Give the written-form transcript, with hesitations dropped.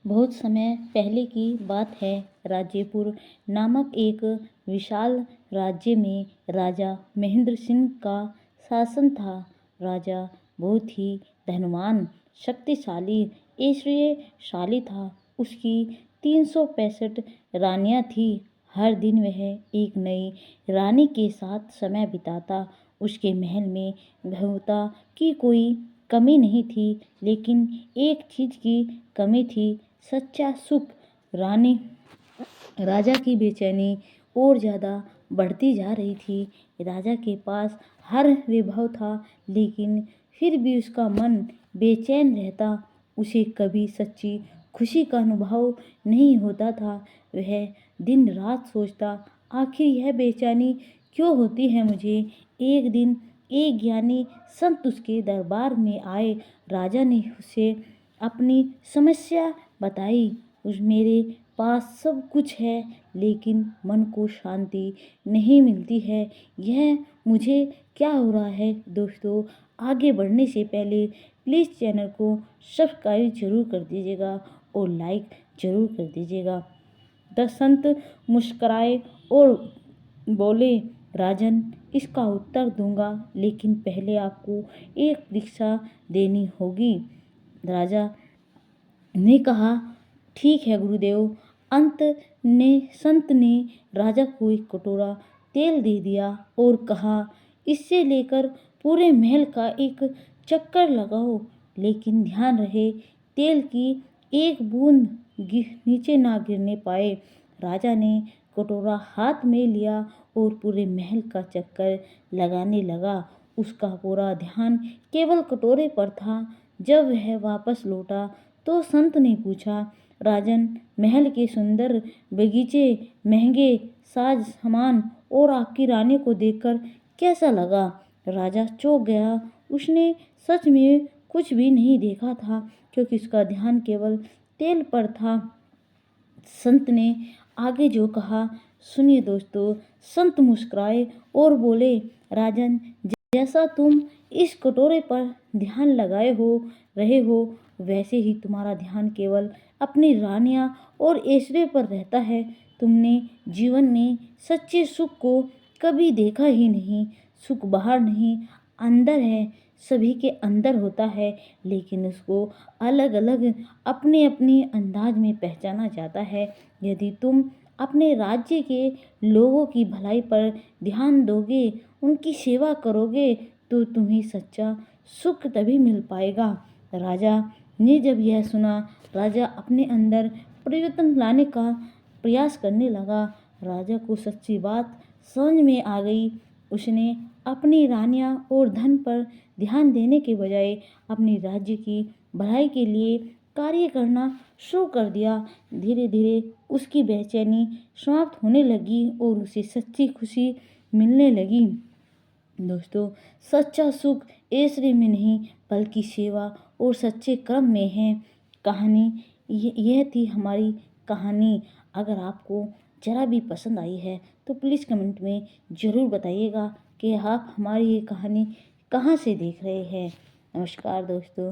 बहुत समय पहले की बात है। राज्यपुर नामक एक विशाल राज्य में राजा महेंद्र सिंह का शासन था। राजा बहुत ही धनवान, शक्तिशाली, ऐश्वर्यशाली था। उसकी 365 रानियां थीं। हर दिन वह एक नई रानी के साथ समय बिताता। उसके महल में भव्यता की कोई कमी नहीं थी, लेकिन एक चीज की कमी थी, सच्चा सुख। रानी राजा की बेचैनी और ज्यादा बढ़ती जा रही थी। राजा के पास हर वैभव था, लेकिन फिर भी उसका मन बेचैन रहता। उसे कभी सच्ची खुशी का अनुभव नहीं होता था। वह दिन रात सोचता, आखिर यह बेचैनी क्यों होती है मुझे। एक दिन एक ज्ञानी संत उसके दरबार में आए। राजा ने उसे अपनी समस्या बताई। मेरे पास सब कुछ है, लेकिन मन को शांति नहीं मिलती है। यह मुझे क्या हो रहा है। दोस्तों, आगे बढ़ने से पहले प्लीज़ चैनल को सब्सक्राइब जरूर कर दीजिएगा और लाइक जरूर कर दीजिएगा। संत मुस्कुराए और बोले, राजन, इसका उत्तर दूंगा, लेकिन पहले आपको एक परीक्षा देनी होगी। राजा ने कहा, ठीक है गुरुदेव। संत ने राजा को एक कटोरा तेल दे दिया और कहा, इससे लेकर पूरे महल का एक चक्कर लगाओ, लेकिन ध्यान रहे तेल की एक बूंद नीचे ना गिरने पाए। राजा ने कटोरा हाथ में लिया और पूरे महल का चक्कर लगाने लगा। उसका पूरा ध्यान केवल कटोरे पर था। जब वह वापस लौटा तो संत ने पूछा, राजन, महल के सुंदर बगीचे, महंगे साज सामान और आपकी रानी को देखकर कैसा लगा। राजा चौंक गया। उसने सच में कुछ भी नहीं देखा था, क्योंकि उसका ध्यान केवल तेल पर था। संत ने आगे जो कहा, सुनिए दोस्तों। संत मुस्कुराए और बोले, राजन, जैसा तुम इस कटोरे पर ध्यान लगाए रहे हो, वैसे ही तुम्हारा ध्यान केवल अपनी रानियां और ऐश्वर्य पर रहता है। तुमने जीवन में सच्चे सुख को कभी देखा ही नहीं। सुख बाहर नहीं, अंदर है। सभी के अंदर होता है, लेकिन उसको अलग अलग अपने अपने अंदाज में पहचाना जाता है। यदि तुम अपने राज्य के लोगों की भलाई पर ध्यान दोगे, उनकी सेवा करोगे, तो तुम्हें सच्चा सुख तभी मिल पाएगा। राजा ने जब यह सुना, राजा अपने अंदर परिवर्तन लाने का प्रयास करने लगा। राजा को सच्ची बात समझ में आ गई। उसने अपनी रानियां और धन पर ध्यान देने के बजाय अपने राज्य की भलाई के लिए कार्य करना शुरू कर दिया। धीरे धीरे उसकी बेचैनी समाप्त होने लगी और उसे सच्ची खुशी मिलने लगी। दोस्तों, सच्चा सुख ऐश्वर्य में नहीं, बल्कि सेवा और सच्चे कर्म में है। कहानी यह थी हमारी कहानी। अगर आपको जरा भी पसंद आई है तो प्लीज़ कमेंट में ज़रूर बताइएगा कि आप हमारी ये कहानी कहाँ से देख रहे हैं। नमस्कार दोस्तों।